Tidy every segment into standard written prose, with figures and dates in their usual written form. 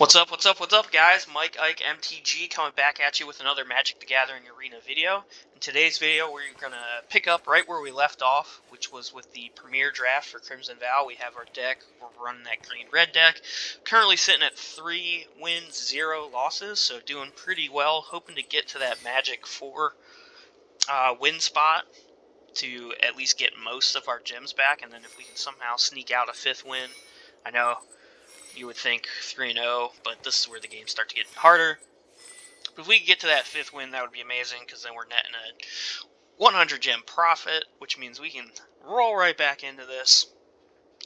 What's up, guys? Mike Ike MTG coming back at you with another Magic the Gathering Arena video. In today's video, we're going to pick up right where we left off, which was with the Premier Draft for Crimson Vow. We have our deck. We're running that green-red deck. Currently sitting at 3 wins, 0 losses, so doing pretty well. Hoping to get to that Magic 4 win spot to at least get most of our gems back, and then if we can somehow sneak out a 5th win. I know you would think 3-0, but this is where the games start to get harder. But if we could get to that 5th win, that would be amazing, because then we're netting a 100 gem profit, which means we can roll right back into this.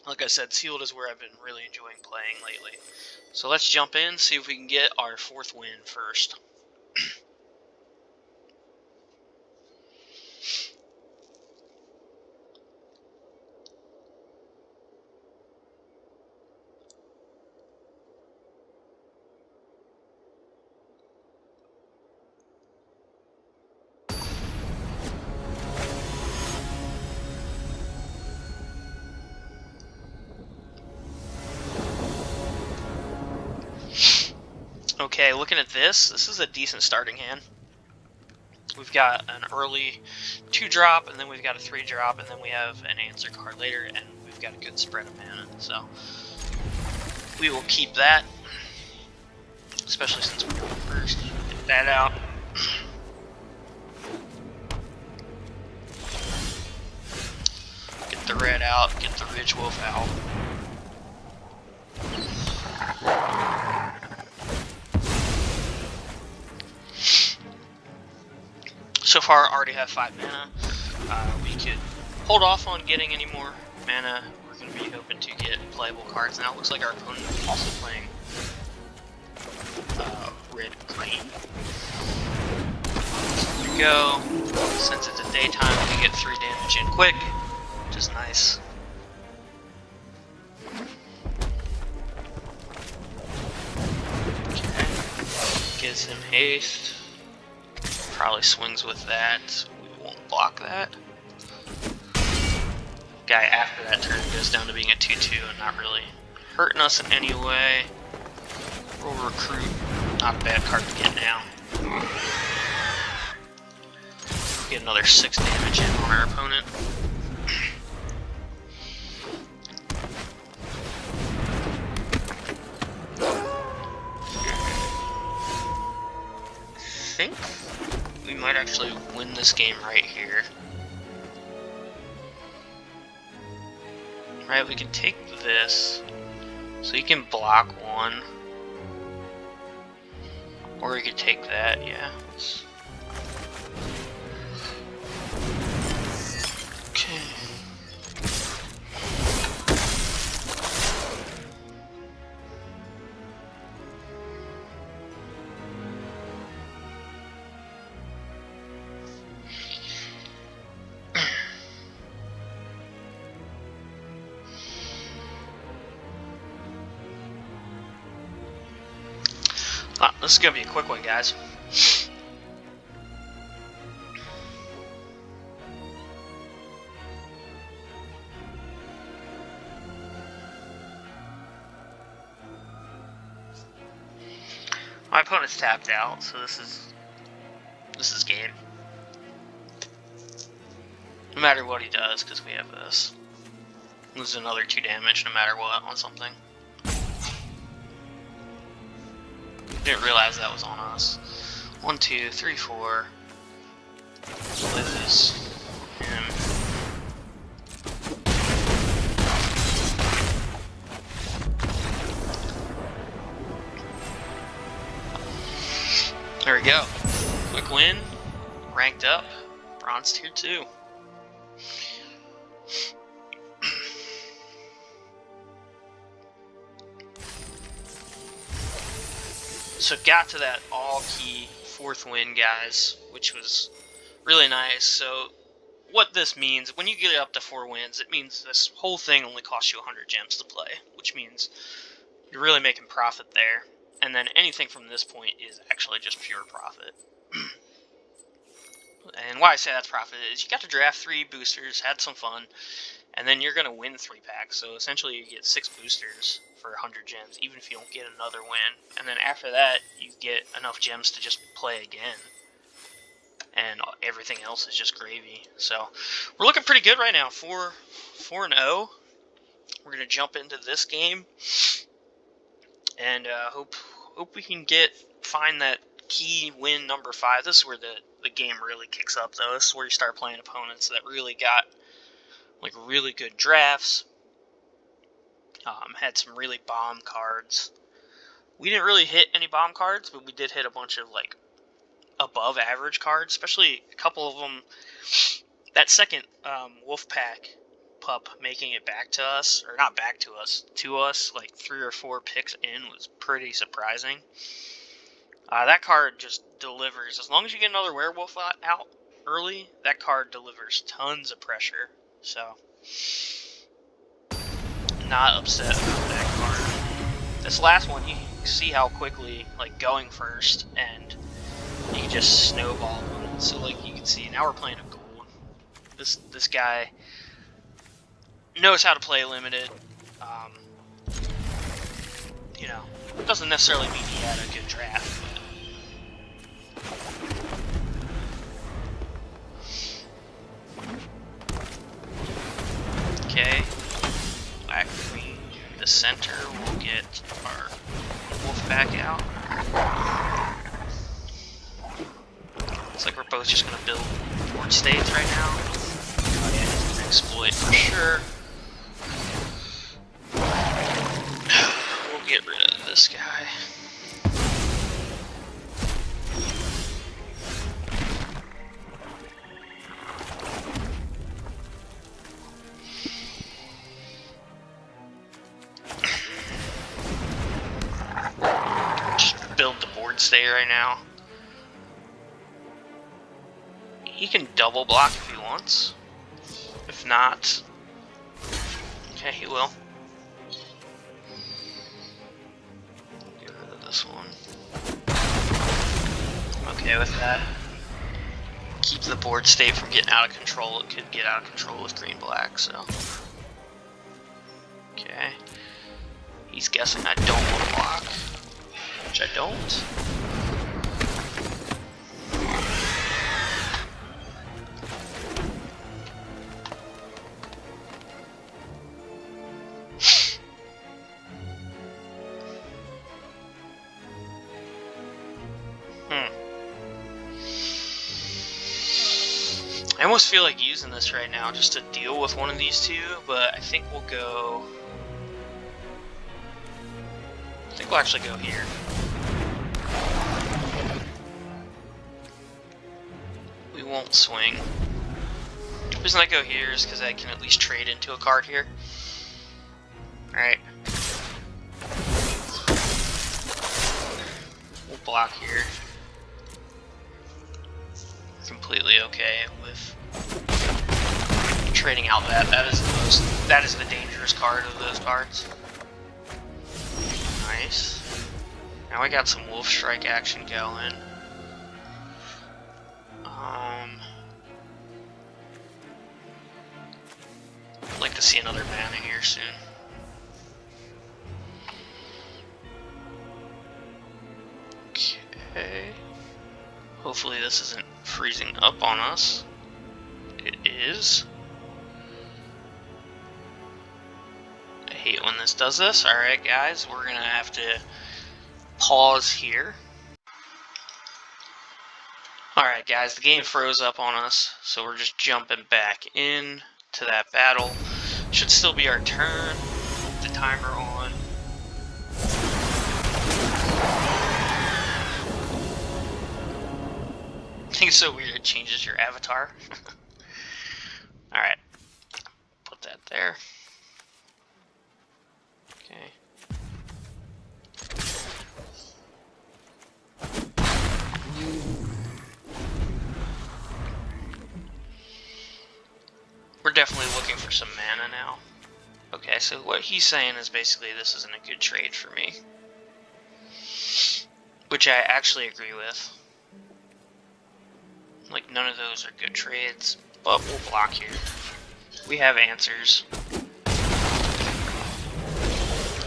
Like I said, Sealed is where I've been really enjoying playing lately. So let's jump in, see if we can get our 4th win first. Okay, looking at this is a decent starting hand. We've got an early 2-drop, and then we've got a 3-drop, and then we have an answer card later, and we've got a good spread of mana, so we will keep that, especially since we're going first. Get that out. Get the red out, get the Ridge Wolf out. So far, I already have 5 mana. We could hold off on getting any more mana. We're going to be hoping to get playable cards now. It looks like our opponent is also playing red-green. There we go. Since it's a daytime, we get 3 damage in quick, which is nice. Okay. Gives him haste. Probably swings with that. We won't block that. Guy after that turn goes down to being a 2-2 and not really hurting us in any way. We'll recruit. Not a bad card to get now. Get another 6 damage in on our opponent. I think we might actually win this game right here. Right, we can take this, so you can block 1. Or we could take that, yeah. Okay. This is going to be a quick one, guys. My opponent's tapped out, so this is game. No matter what he does, because we have this. Lose another 2 damage no matter what on something. Didn't realize that was on us. 1, 2, 3, 4. Lose him. There we go. Quick win. Ranked up. Bronze tier 2. So got to that all-key 4th win, guys, which was really nice. So what this means, when you get up to 4 wins, it means this whole thing only costs you 100 gems to play, which means you're really making profit there. And then anything from this point is actually just pure profit. And why I say that's profit is you got to draft 3 boosters, had some fun, and then you're going to win 3 packs. So essentially you get 6 boosters for 100 gems, even if you don't get another win. And then after that, you get enough gems to just play again. And everything else is just gravy. So we're looking pretty good right now. 4-0. We're gonna jump into this game, and hope we can find that key win number 5. This is where the game really kicks up, though. This is where you start playing opponents that really got like really good drafts. Had some really bomb cards. We didn't really hit any bomb cards, but we did hit a bunch of like above average cards, especially a couple of them. That second Wolfpack pup making it back to us, or not back to us, like 3 or 4 picks in was pretty surprising. That card just delivers. As long as you get another werewolf out early, that card delivers tons of pressure. So, not upset about that card. This last one, you can see how quickly, like, going first, and you can just snowball them. So, like, you can see, now we're playing a gold. This guy knows how to play limited. You know, doesn't necessarily mean he had a good draft, but okay. Black Queen, the center, we'll get our Wolfpack out. Looks like we're both just gonna build board states right now. Oh yeah, he's gonna exploit for sure. We'll get rid of this guy. Just build the board state right now. He can double block if he wants. If not, okay, he will. Get rid of this one. Okay with that. Keep the board state from getting out of control. It could get out of control with green-black, so. Okay. He's guessing I don't want to block, which I don't. I almost feel like using this right now just to deal with one of these two, but I think we'll go... I think we'll actually go here. We won't swing. The reason I go here is because I can at least trade into a card here. Alright. We'll block here. Completely okay with trading out that. That is the dangerous card of those cards. Nice. Now I got some Wolf Strike action going. I'd like to see another mana here soon. Okay. Hopefully this isn't freezing up on us. It is. I hate when this does this. Alright guys, we're gonna have to pause here. Alright guys, the game froze up on us, so we're just jumping back in to that battle. Should still be our turn. The timer on. I think it's so weird it changes your avatar. Alright. Put that there. Okay. We're definitely looking for some mana now. Okay, so what he's saying is basically this isn't a good trade for me. Which I actually agree with. Like, none of those are good trades, but we'll block here. We have answers.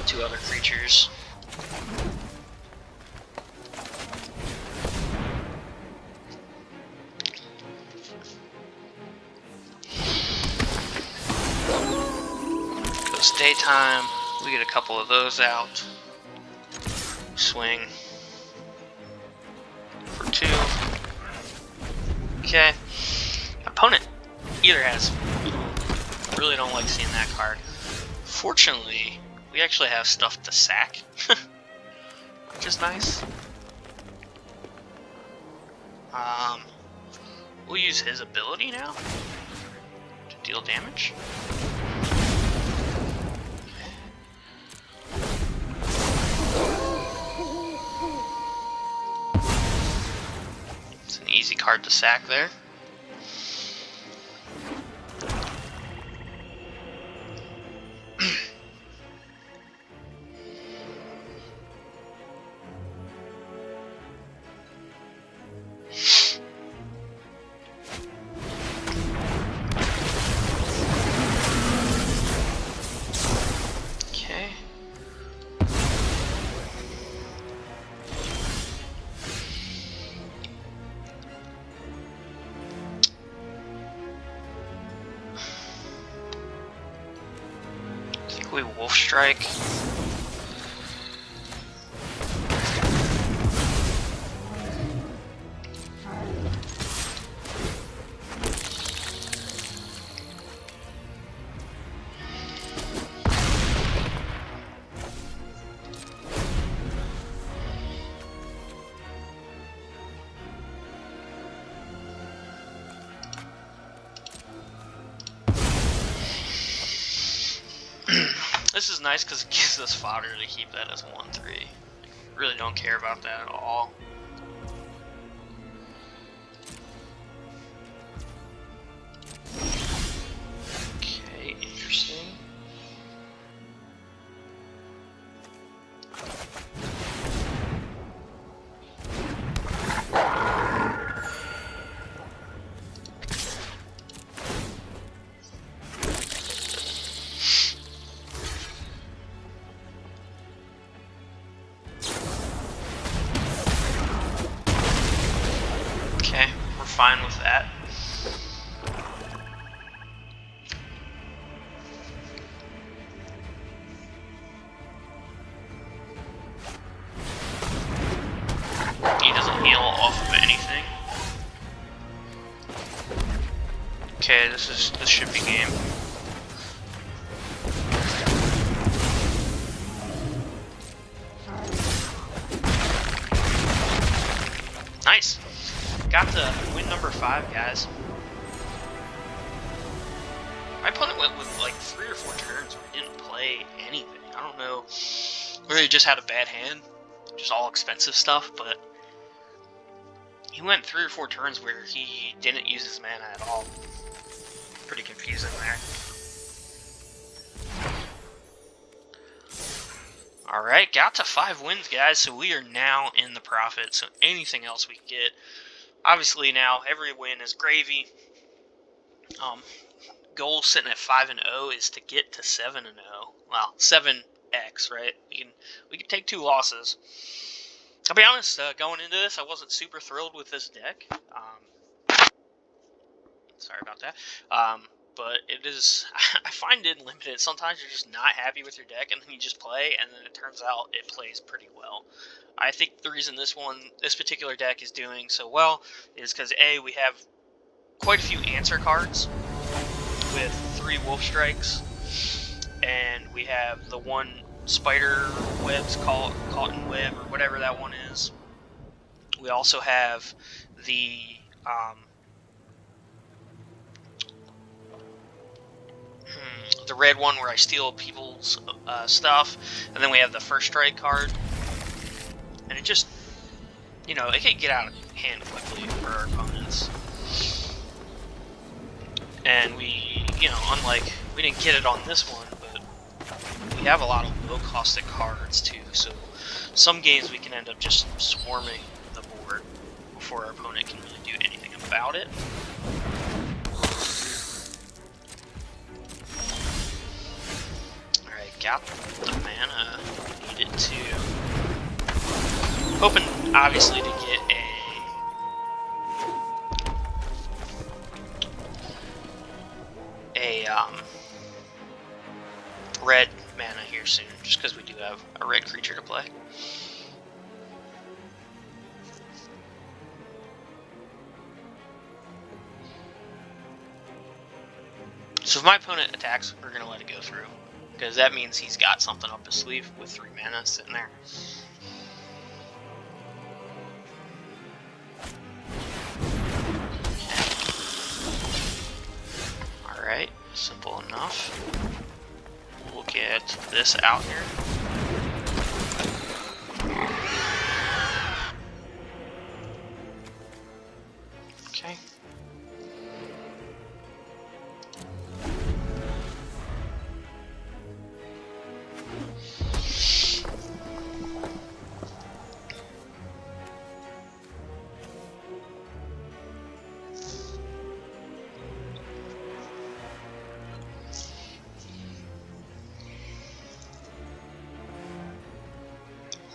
2 other creatures. Goes daytime. We get a couple of those out. Swing for 2. Okay. Opponent either has. Really don't like seeing that card. Fortunately, we actually have stuff to sack, which is nice. We'll use his ability now to deal damage. It's an easy card to sack there. We Wolf Strike. This is nice because it gives us fodder to keep that as 1/3. Really don't care about that at all. Okay, interesting. Fine with that. He doesn't heal off of anything. Okay, this should be game. Nice. Got to win number 5, guys. My opponent went with like 3 or 4 turns where he didn't play anything. I don't know whether he just had a bad hand, just all expensive stuff, but he went 3 or 4 turns where he didn't use his mana at all. Pretty confusing there. Alright, got to 5 wins, guys, so we are now in the profit, so anything else we get. Obviously now every win is gravy. Goal sitting at 5-0 is to get to 7-0. Well, 7x, right? We can take 2 losses. I'll be honest, going into this, I wasn't super thrilled with this deck. Sorry about that. But it is, I find it limited. Sometimes you're just not happy with your deck, and then you just play, and then it turns out it plays pretty well. I think the reason this particular deck is doing so well is because A, we have quite a few answer cards with 3 Wolf Strikes, and we have the 1 Spider Webs, Cotton Web, or whatever that one is. We also have the red one where I steal people's stuff, and then we have the First Strike card. And it just, you know, it can get out of hand quickly for our opponents. And we, you know, unlike, we didn't get it on this one, but we have a lot of low-costed cards too, so some games we can end up just swarming the board before our opponent can really do anything about it. got the mana needed to. Hoping, obviously, to get a red mana here soon, just because we do have a red creature to play. So if my opponent attacks, we're going to let it go through, because that means he's got something up his sleeve with 3 mana sitting there. Alright, simple enough. We'll get this out here. Okay.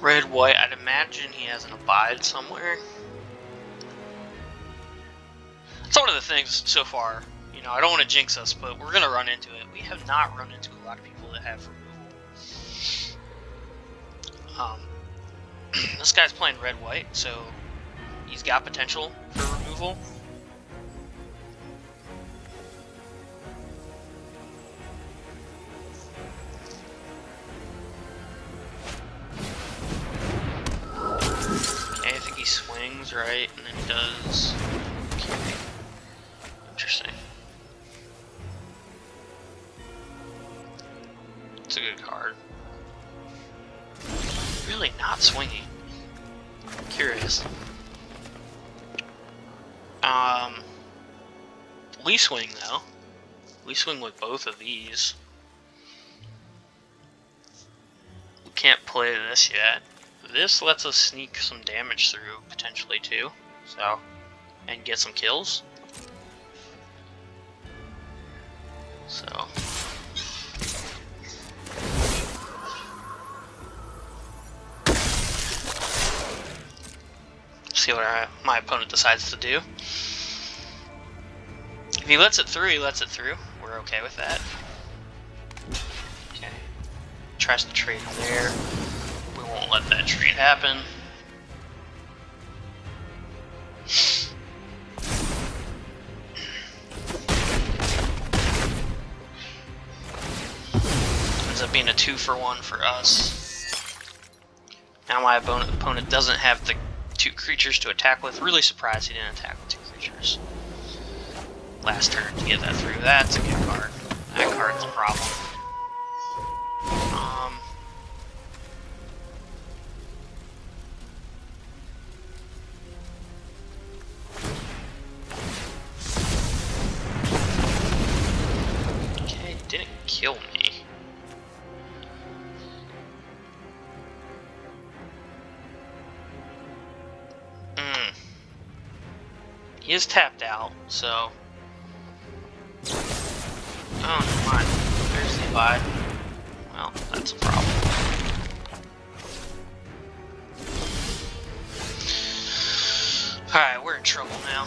Red, white, I'd imagine he has an Abide somewhere. It's one of the things so far, you know, I don't want to jinx us, but we're going to run into it. We have not run into a lot of people that have removal. This guy's playing red, white, so he's got potential for removal. Swings, right, and then he does. Okay. Interesting. It's a good card. Really not swinging. Curious. We swing though. We swing with both of these. We can't play this yet. This lets us sneak some damage through, potentially, too. So, and get some kills. So. See what my opponent decides to do. If he lets it through, he lets it through. We're okay with that. Okay. Tries to trade there. Won't let that trade happen. Ends up being a 2-for-1 for us. Now my opponent doesn't have the 2 creatures to attack with. Really surprised he didn't attack with 2 creatures. Last turn to get that through. That's a good card. That card's a problem. Didn't kill me. He is tapped out, so. Oh, never mind. There's the Abide. Well, that's a problem. Alright, we're in trouble now.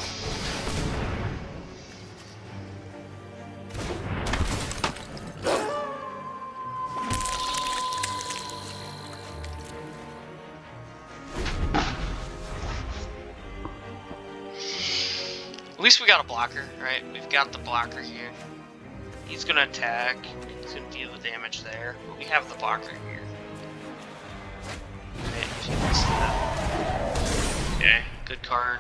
At least we got a blocker, right? We've got the blocker here. He's gonna attack. He's gonna deal the damage there. But we have the blocker here. Okay, if he wants that. Okay, good card.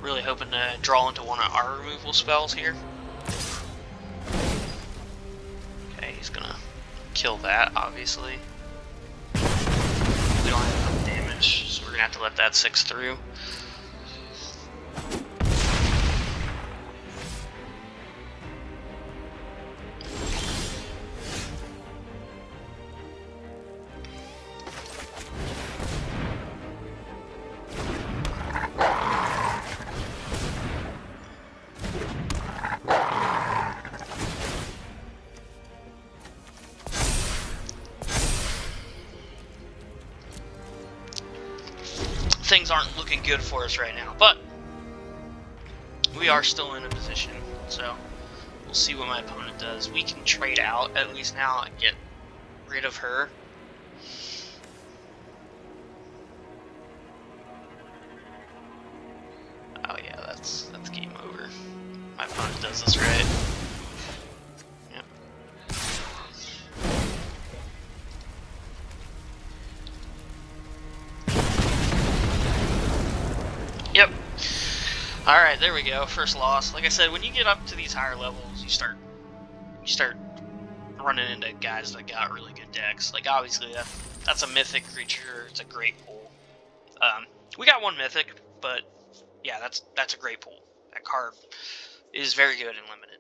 Really hoping to draw into one of our removal spells here. Okay, he's gonna kill that, obviously. We don't have enough damage, so we're gonna have to let that 6 through. things aren't looking good for us right now, but we are still in a position, so we'll see what my opponent does. We can trade out at least now and get rid of her. Oh yeah, that's game over. My opponent does this right. Yep. Yep. Alright, there we go. First loss. Like I said, when you get up to these higher levels, you start running into guys that got really good decks. Like obviously that's a mythic creature. It's a great pull. We got one mythic, but yeah, that's a great pull. That card is very good and limited.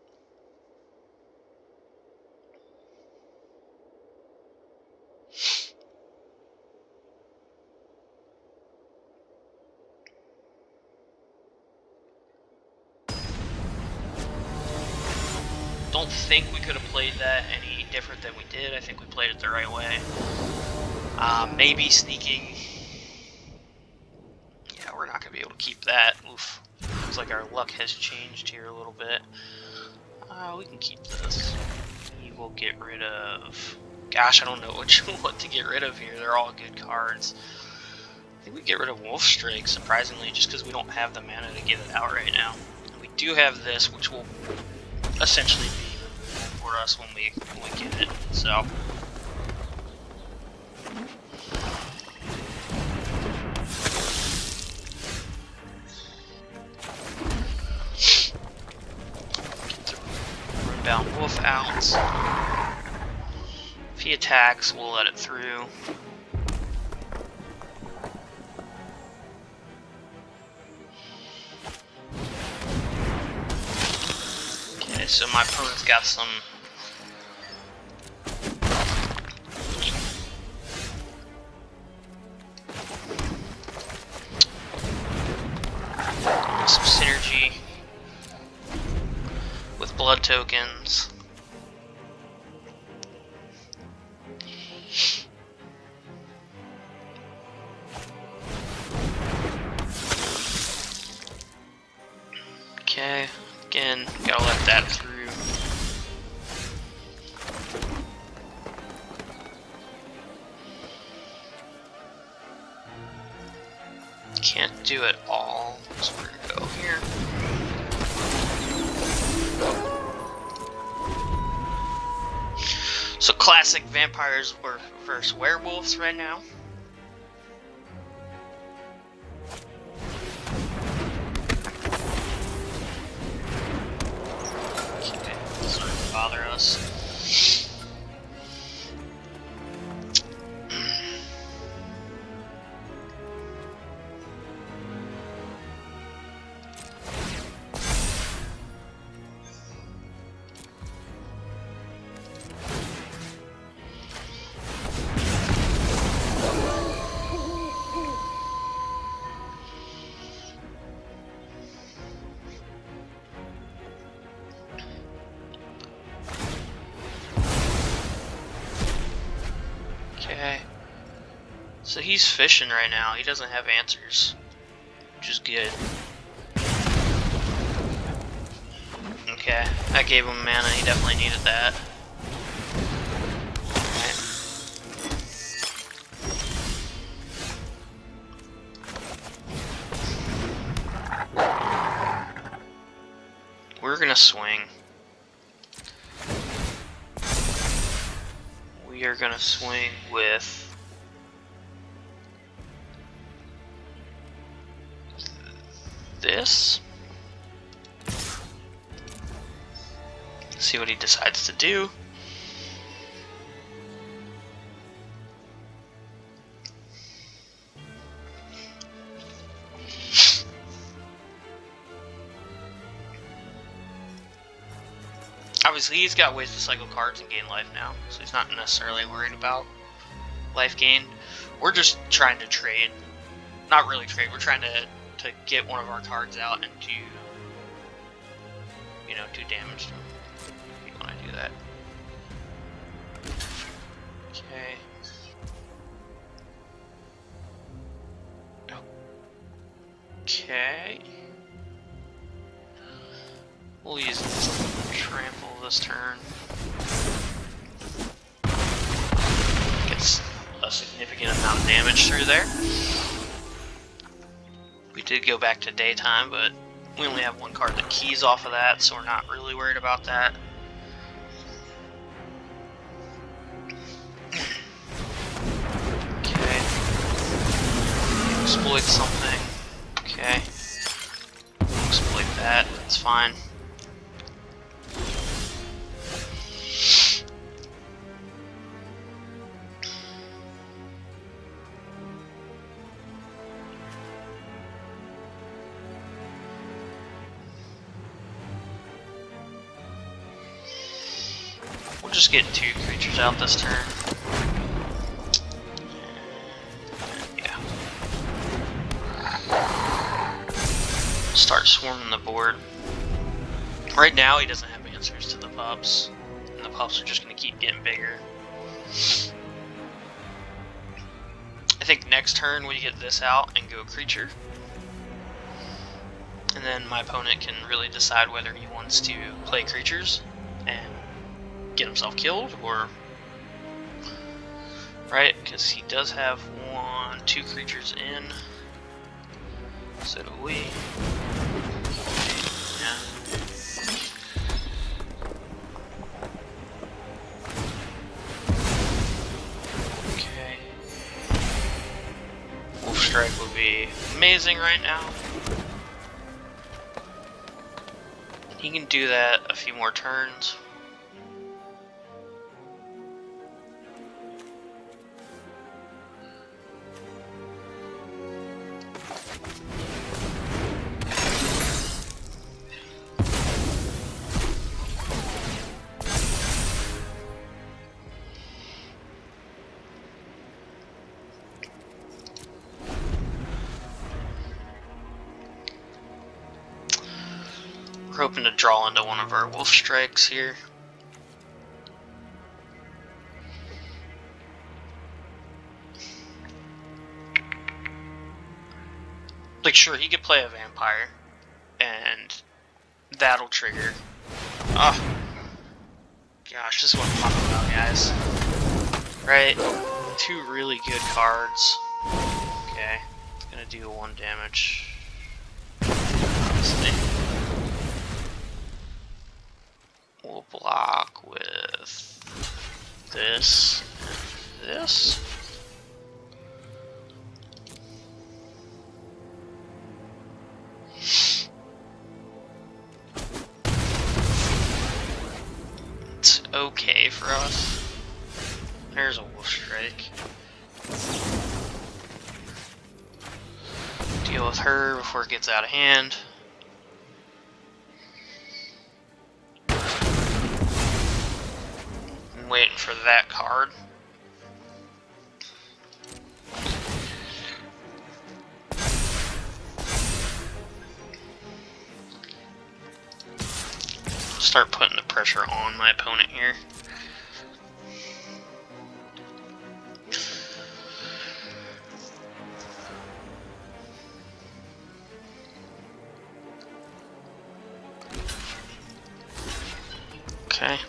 Don't think we could have played that any different than we did. I think we played it the right way. Maybe sneaking. Yeah, we're not going to be able to keep that. Oof. Looks like our luck has changed here a little bit. We can keep this. We will get rid of... Gosh, I don't know what to get rid of here. They're all good cards. I think we get rid of Wolfstrike, surprisingly, just because we don't have the mana to get it out right now. And we do have this, which will essentially be for us when we get it. So... Runebound Wolf out. If he attacks, we'll let it through. Okay, so my opponent's got some synergy with blood tokens. Okay, again, gotta let that through. Can't do it all, so we're gonna go here. So classic vampires versus werewolves right now. Okay, doesn't really bother us. Okay, so he's fishing right now. He doesn't have answers, which is good. Okay, that gave him mana. He definitely needed that. Alright. We're gonna swing. We are gonna swing with this. See what he decides to do. Obviously, he's got ways to cycle cards and gain life now, so he's not necessarily worried about life gain. We're just trying to trade. Not really trade, we're trying to get one of our cards out and do, you know, do damage to him. If you want to do that. Okay. Oh. Okay. We'll use trample this turn. Gets a significant amount of damage through there. We did go back to daytime, but we only have one card that keys off of that, so we're not really worried about that. Okay. Exploit something. Okay. Exploit that, that's fine. We'll just get 2 creatures out this turn. Yeah. Start swarming the board. Right now he doesn't have answers to the pups, and the pups are just going to keep getting bigger. I think next turn we get this out and go creature. And then my opponent can really decide whether he wants to play creatures and get himself killed, or right, because he does have 2 creatures in, so do we. Yeah. Okay. Wolf Strike would be amazing right now. He can do that a few more turns. We're hoping to draw into one of our wolf strikes here. Like, sure, he could play a vampire, and that'll trigger. Oh, gosh, this is what I'm talking about, guys. Right? 2 really good cards. Okay, it's gonna do 1 damage. Honestly. We'll block with this and this. It's okay for us. There's a wolf strike. Deal with her before it gets out of hand. Waiting for that card. Start putting the pressure on my opponent here. Okay.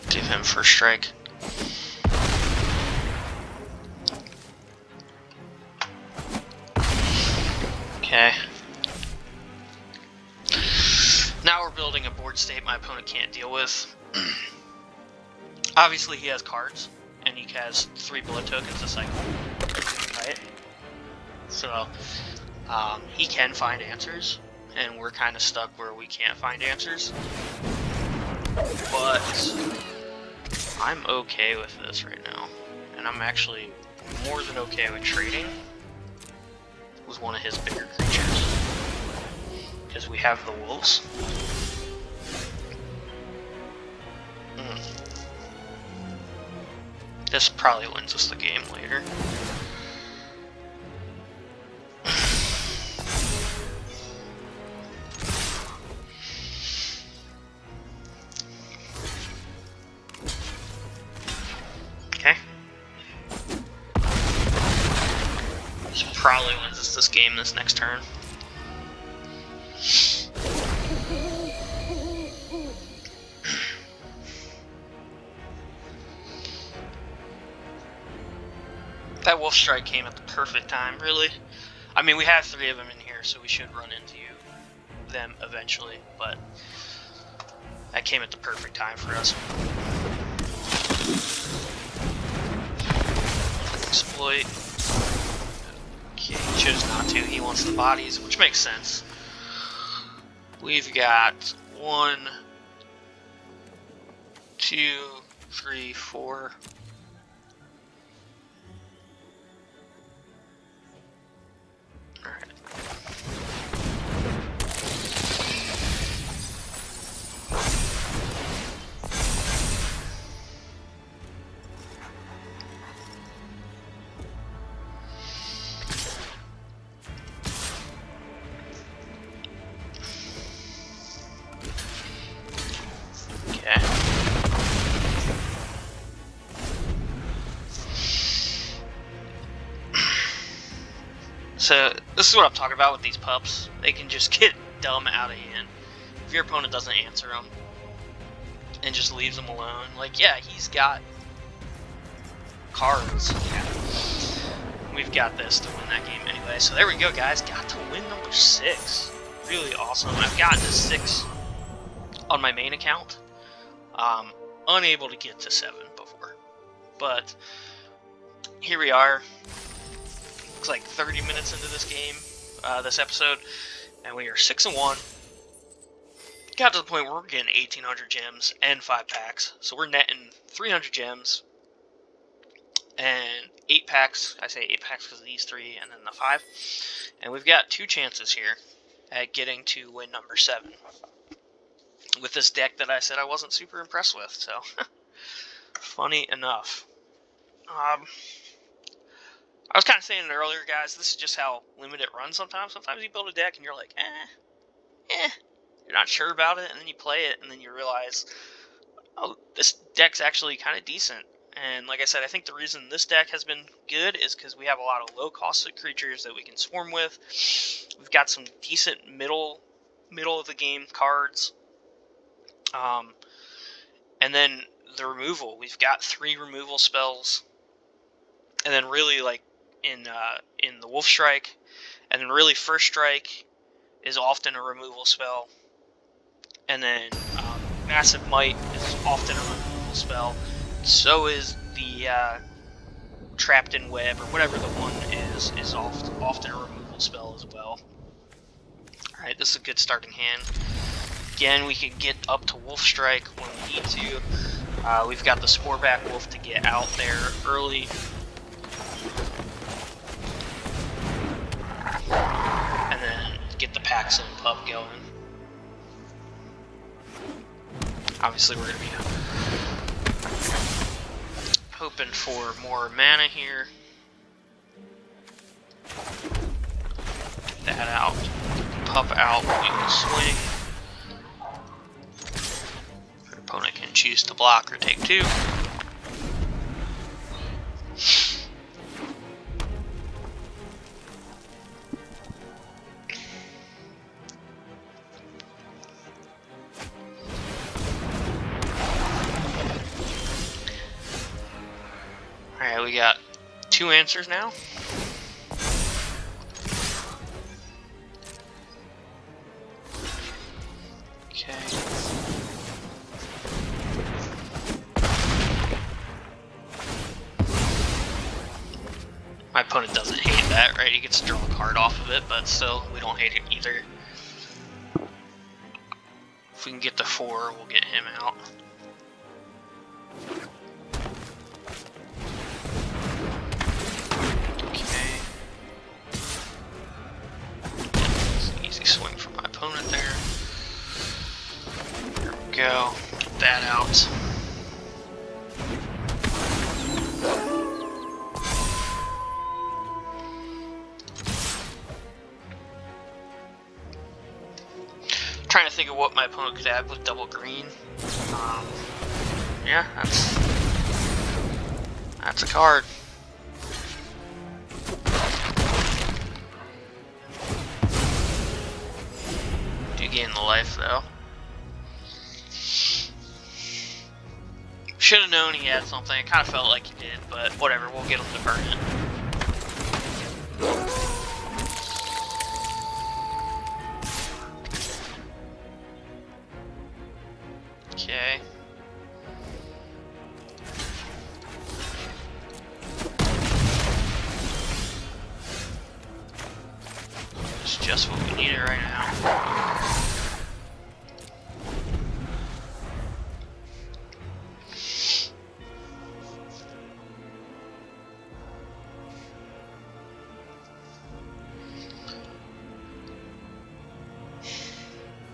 Give him first strike. Okay. Now we're building a board state my opponent can't deal with. Obviously he has cards, and he has 3 blood tokens a cycle. Right? So, he can find answers, and we're kind of stuck where we can't find answers. But I'm okay with this right now, and I'm actually more than okay with trading with one of his bigger creatures, because we have the wolves. This probably wins us the game later. Okay. lose this game this next turn. That Wolf Strike came at the perfect time, really. I mean, we have 3 of them in here, so we should run into them eventually, but that came at the perfect time for us. Exploit. Okay, he chose not to. He wants the bodies, which makes sense. We've got 1, 2, 3, 4. Alright. Okay. So, this is what I'm talking about with these pups. They can just get dumb out of hand if your opponent doesn't answer them and just leaves them alone. Like, yeah, he's got cards. Yeah. We've got this to win that game anyway. So there we go, guys. Got to win number 6. Really awesome. I've gotten to 6 on my main account. Unable to get to 7 before. But here we are. Looks like 30 minutes into this game, this episode, and we are 6-1. Got to the point where we're getting 1,800 gems and 5 packs, so we're netting 300 gems and 8 packs. I say 8 packs because of these 3 and then the 5. And we've got 2 chances here at getting to win number 7 with this deck that I said I wasn't super impressed with. So funny enough. I was kind of saying it earlier, guys, this is just how limited runs sometimes. Sometimes you build a deck and you're like, you're not sure about it, and then you play it, and then you realize, oh, this deck's actually kind of decent. And like I said, I think the reason this deck has been good is because we have a lot of low-cost creatures that we can swarm with. We've got some decent middle of the game cards. And then the removal. We've got 3 removal spells. And then really, like, in the Wolf Strike, and then really First Strike is often a removal spell, and then Massive Might is often a removal spell. So is the Trapped in Web, or whatever the one is often a removal spell as well. Alright, this is a good starting hand. Again, we can get up to Wolf Strike when we need to. We've got the Sporeback Wolf to get out there early. And then get the Paxton Pup going. Obviously we're going to be hoping for more mana here. Get that out. Pup out. We can swing. Your opponent can choose to block or take 2. Alright, we got 2 answers now. Okay. My opponent doesn't hate that, right? He gets to draw a card off of it, but still, we don't hate it either. If we can get to 4, we'll get him out. Swing from my opponent there. There we go. Get that out. Trying to think of what my opponent could have with double green. Yeah, that's a card. though. Should have known he had something. It kind of felt like he did, but whatever. We'll get him to burn it. Okay. It's just what we needed right now.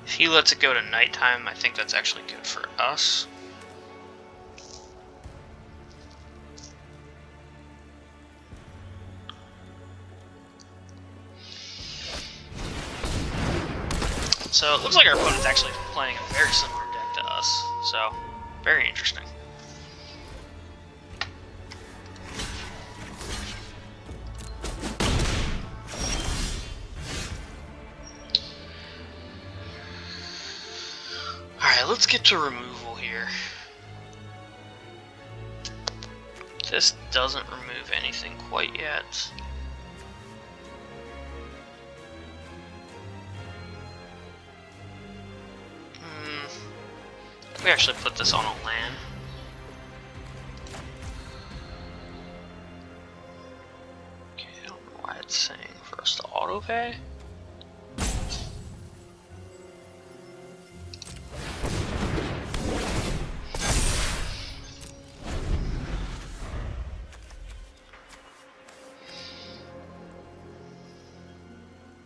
If he lets it go to nighttime, I think that's actually good for us. So it looks like our opponent's actually playing a very similar deck to us, so very interesting. Alright, let's get to removal here. This doesn't remove anything quite yet. We actually put this on a LAN. Okay, I don't know why it's saying for us to autopay.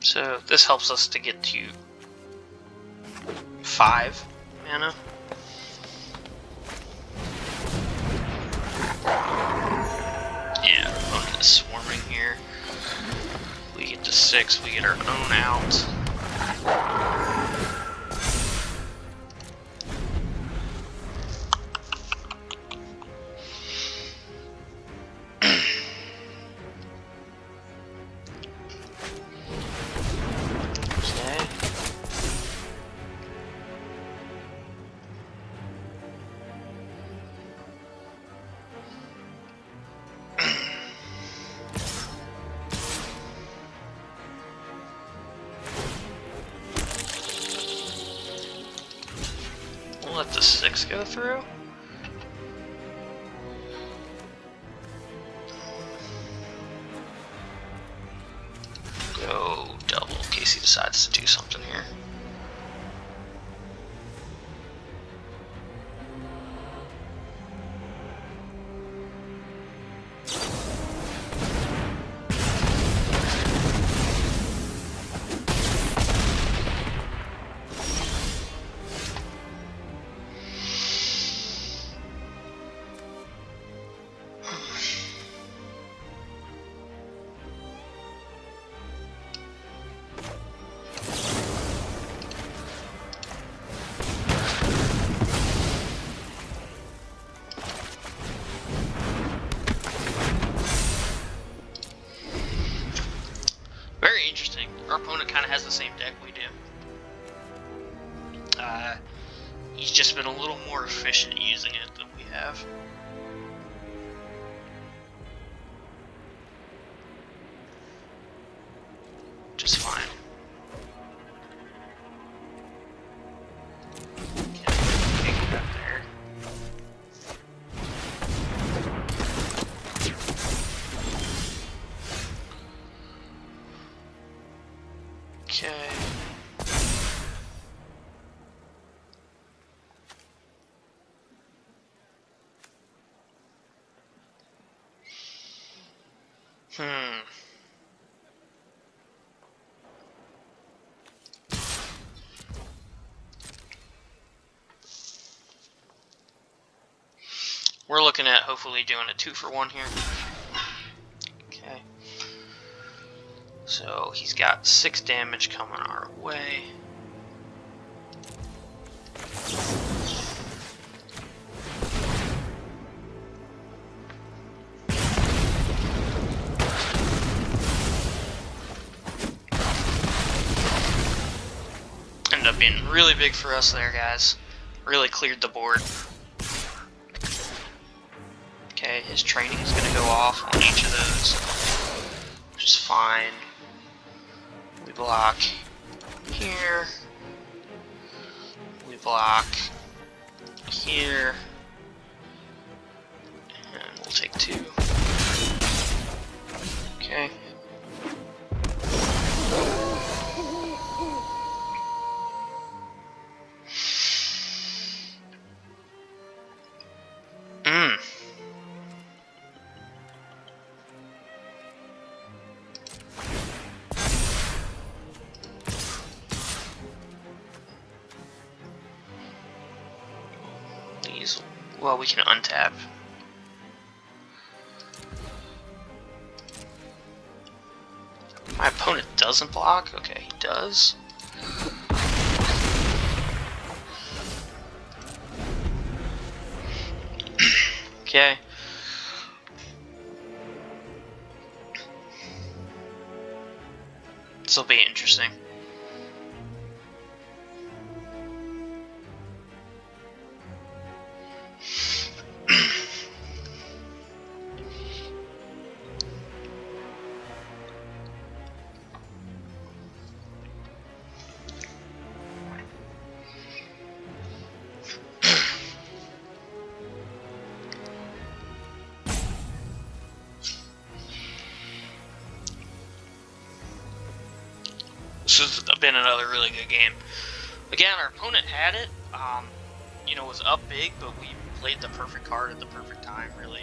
So this helps us to get to 5 mana. Yeah, our opponent is swarming here. We get to 6, we get our own out. Let the 6 go through. Go double in case he decides to do something here. Interesting. Our opponent kind of has the same deck we do. He's just been a little more efficient using it than we have. Just fine. Okay, get that there. Okay. We're looking at hopefully doing a 2-for-1 here. Okay. So he's got 6 damage coming our way. End up been really big for us there, guys. Really cleared the board. Okay, his training is going to go off on each of those, which is fine. We block here. We block here. And we'll take 2. Okay. Well, we can untap. My opponent doesn't block? Okay, he does. Okay. This will be interesting. This has been another really good game. Again, our opponent had it, you know, was up big, but we played the perfect card at the perfect time, really.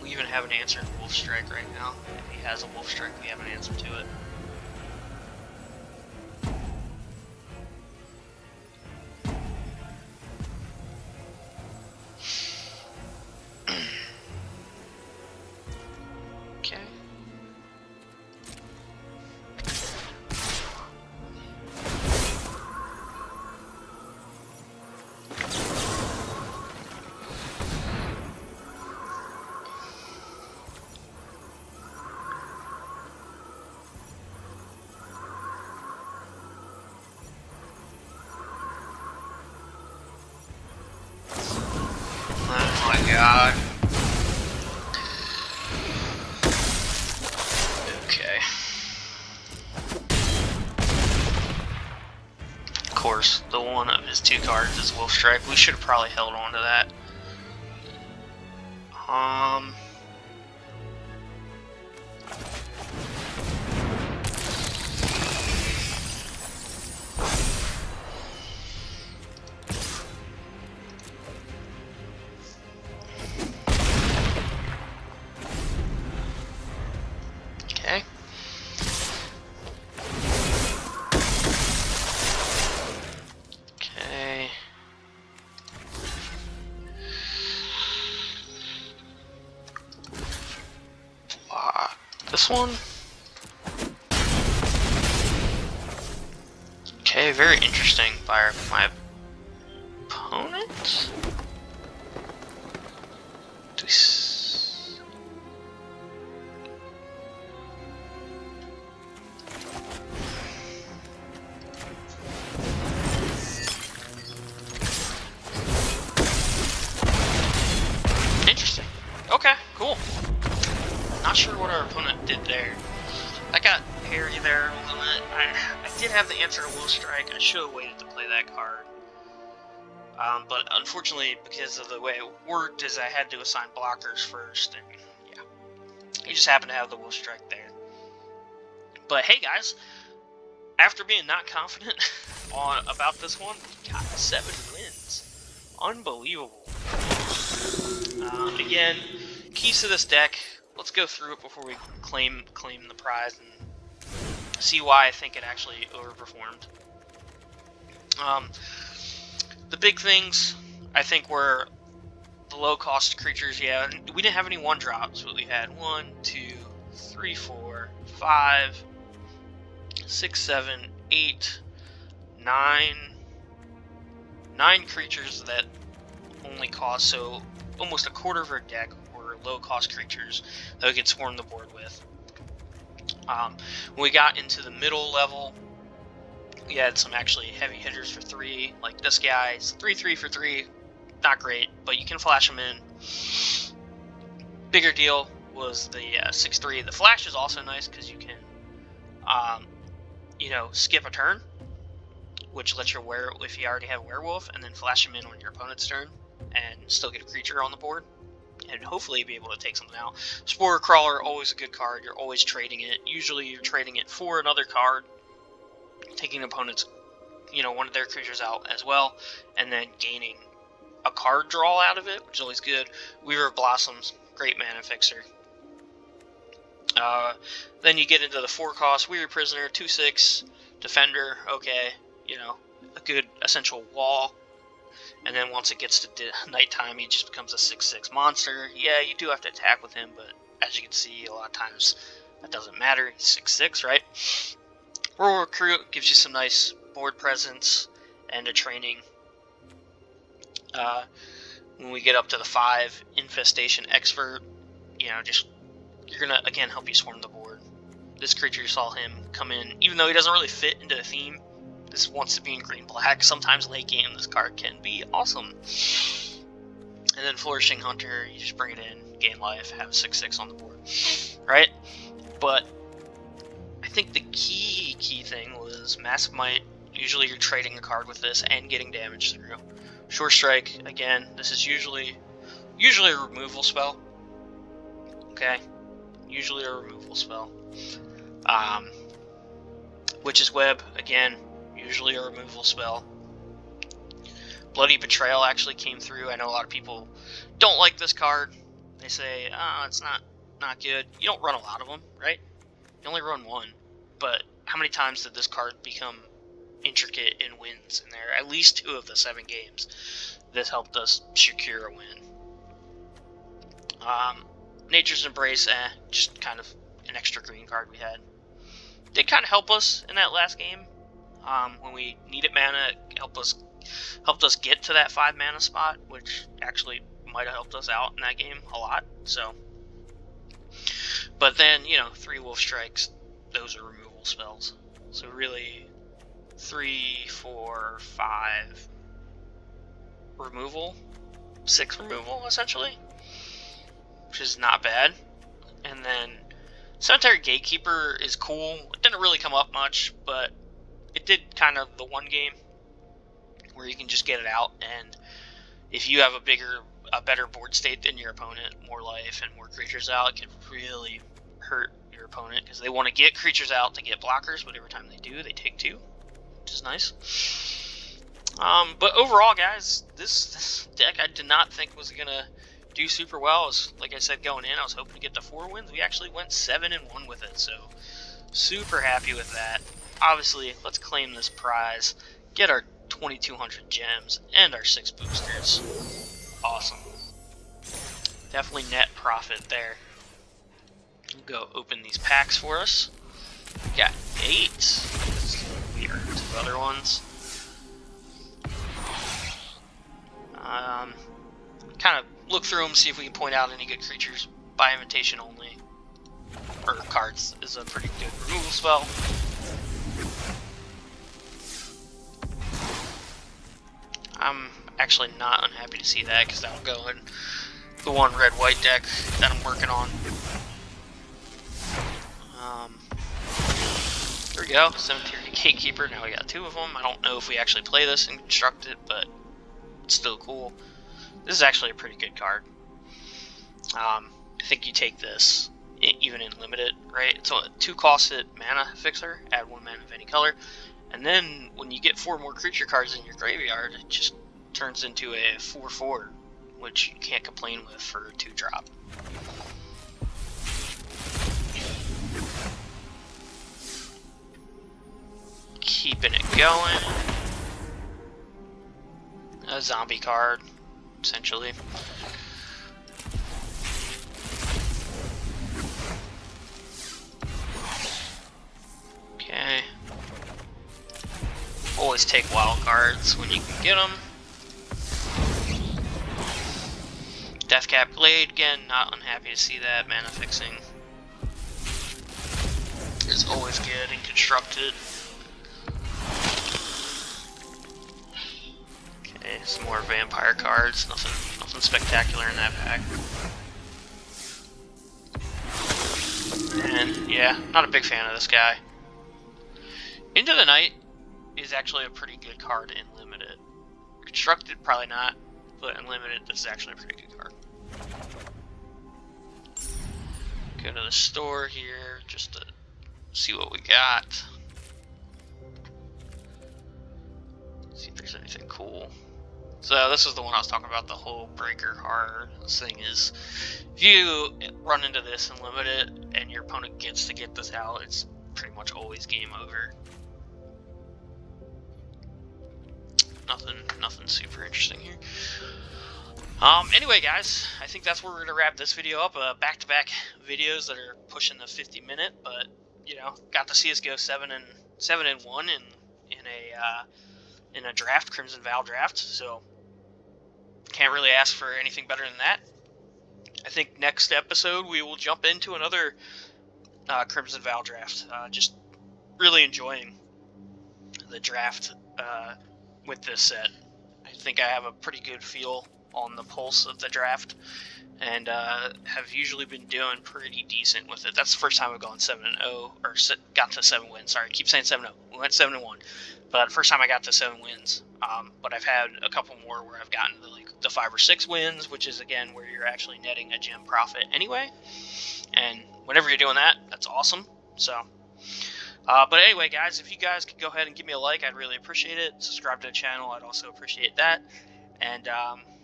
We even have an answer in Wolf Strike right now. If he has a Wolf Strike, we have an answer to it. Oh my god. Okay. Of course, the one of his 2 cards is Wolf Strike. We should have probably held on to that. Okay. Okay. This one? Okay, very interesting by my opponent. Interesting. Okay, cool. Not sure what our opponent did there. I got hairy there a little bit. I did have the answer to Wolf Strike. I should have waited to play that card. But unfortunately, because of the way it worked, is I had to assign blockers first, and yeah, he just happened to have the Wolf Strike there. But hey, guys, after being not confident about this one, we got 7 wins. Unbelievable. Again, keys to this deck. Let's go through it before we claim the prize and see why I think it actually overperformed. The big things, I think, were the low-cost creatures. Yeah, we didn't have any 1-drops, but we had 1, 2, 3, 4, 5, 6, 7, 8, 9 creatures that only cost, so almost a quarter of our deck were low-cost creatures that we could swarm the board with. When we got into the middle level, we had some actually heavy hitters for 3, like this guy's 3/3 for 3, not great, but you can flash him in. Bigger deal was the 6/3. The flash is also nice because you can, skip a turn, which lets your if you already have werewolf, and then flash him in on your opponent's turn, and still get a creature on the board, and hopefully be able to take something out. Spore Crawler, always a good card. You're always trading it. Usually you're trading it for another card, taking opponent's, one of their creatures out as well, and then gaining a card draw out of it, which is always good. Weaver of Blossoms, great mana fixer. Then you get into the 4-cost Weary Prisoner, 2/6 defender. Okay, a good essential wall. And then once it gets to nighttime, he just becomes a 6/6 monster. Yeah, you do have to attack with him, but as you can see, a lot of times that doesn't matter. He's 6/6, right? Rural Recruit gives you some nice board presence and a training. When we get up to the 5, Infestation Expert, you're gonna again help you swarm the board. This creature, you saw him come in, even though he doesn't really fit into the theme. This wants to be in green-black. Sometimes late game, this card can be awesome. And then Flourishing Hunter, you just bring it in, gain life, have 6/6 on the board, right? But I think the key thing was Massive Might. Usually you're trading a card with this and getting damage through. Sure Strike, again, this is usually a removal spell. Okay, usually a removal spell. Witch's Web, again, usually a removal spell. Bloody Betrayal actually came through. I know a lot of people don't like this card. They say, it's not good. You don't run a lot of them, right? You only run 1. But how many times did this card become intricate and wins in there? At least 2 of the 7 games. This helped us secure a win. Nature's Embrace, just kind of an extra green card we had. Did kind of help us in that last game. When we needed mana, it helped us get to that 5 mana spot, which actually might have helped us out in that game a lot. So, but then 3 Wolf Strikes, those are removal spells. So really, 3, 4, 5 removal, 6 removal essentially, which is not bad. And then Cemetery Gatekeeper is cool. It didn't really come up much, but it did kind of the one game where you can just get it out, and if you have a better board state than your opponent, more life and more creatures out, it can really hurt your opponent because they want to get creatures out to get blockers, but every time they do, they take 2, which is nice. But overall, guys, this deck I did not think was gonna do super well. Like I said, going in, I was hoping to get the 4 wins. We actually went 7-1 with it, so super happy with that. Obviously, let's claim this prize, get our 2,200 gems, and our 6 boosters. Awesome. Definitely net profit there. We'll go open these packs for us. We got 8. Weird. 2 other ones. Kind of look through them, see if we can point out any good creatures. By invitation only. Or cards is a pretty good removal spell. I'm actually not unhappy to see that because that'll go in the one red-white deck that I'm working on. There we go, Cemetery Gatekeeper. Now we got 2 of them. I don't know if we actually play this and construct it, but it's still cool. This is actually a pretty good card. I think you take this even in limited, right? It's a 2-costed mana fixer. Add 1 mana of any color. And then when you get 4 more creature cards in your graveyard, it just turns into a 4/4, which you can't complain with for a 2-drop. Keeping it going. A zombie card, essentially. Okay. Always take wild cards when you can get them. Deathcap Glade, again, not unhappy to see that, mana fixing. is always good and constructed. Okay, some more vampire cards. Nothing spectacular in that pack. And yeah, not a big fan of this guy. Into the Night is actually a pretty good card in Limited. Constructed, probably not, but in Limited, this is actually a pretty good card. Go to the store here just to see what we got. See if there's anything cool. So this is the one I was talking about, the Hull Breaker card. This thing is, if you run into this and limit it, and your opponent gets to get this out, it's pretty much always game over. Nothing super interesting here. Anyway, guys, I think that's where we're gonna wrap this video up. Back-to-back videos that are pushing the 50-minute, but you know, got to see us go 7-1 in a draft, Crimson Vow draft. So can't really ask for anything better than that. I think next episode we will jump into another Crimson Vow draft. Just really enjoying the draft with this set. I think I have a pretty good feel on the pulse of the draft, and have usually been doing pretty decent with it. That's the first time I've gone 7-0, or got to 7 wins. Sorry, I keep saying 7-0. We went 7-1, but first time I got to 7 wins. But I've had a couple more where I've gotten to like the 5 or 6 wins, which is again where you're actually netting a gem profit anyway. And whenever you're doing that, that's awesome. So. But anyway, guys, if you guys could go ahead and give me a like, I'd really appreciate it. Subscribe to the channel, I'd also appreciate that. And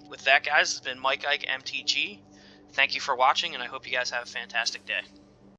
with that, guys, it's been Mike Ike MTG. Thank you for watching, and I hope you guys have a fantastic day.